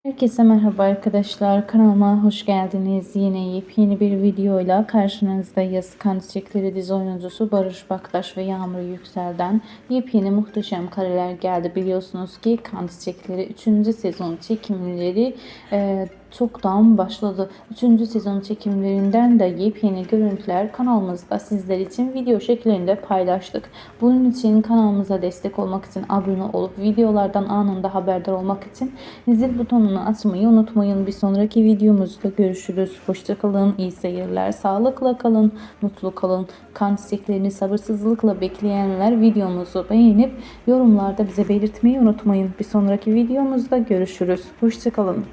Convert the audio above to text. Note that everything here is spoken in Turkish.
Herkese merhaba arkadaşlar, kanalıma hoş geldiniz. Yine yepyeni bir videoyla karşınızdayız. Kan Çiçekleri dizi oyuncusu Barış Baktaş ve Yağmur Yüksel'den yepyeni muhteşem kareler geldi. Biliyorsunuz ki Kan Çiçekleri 3. sezon çekimleri çoktan başladı. 3. sezon çekimlerinden de yepyeni görüntüler kanalımızda sizler için video şeklinde paylaştık. Bunun için kanalımıza destek olmak için abone olup videolardan anında haberdar olmak için zil butonunu açmayı unutmayın. Bir sonraki videomuzda görüşürüz. Hoşça kalın, iyi seyirler, sağlıkla kalın, mutlu kalın. Kan çiçeklerini sabırsızlıkla bekleyenler videomuzu beğenip yorumlarda bize belirtmeyi unutmayın. Bir sonraki videomuzda görüşürüz. Hoşça kalın.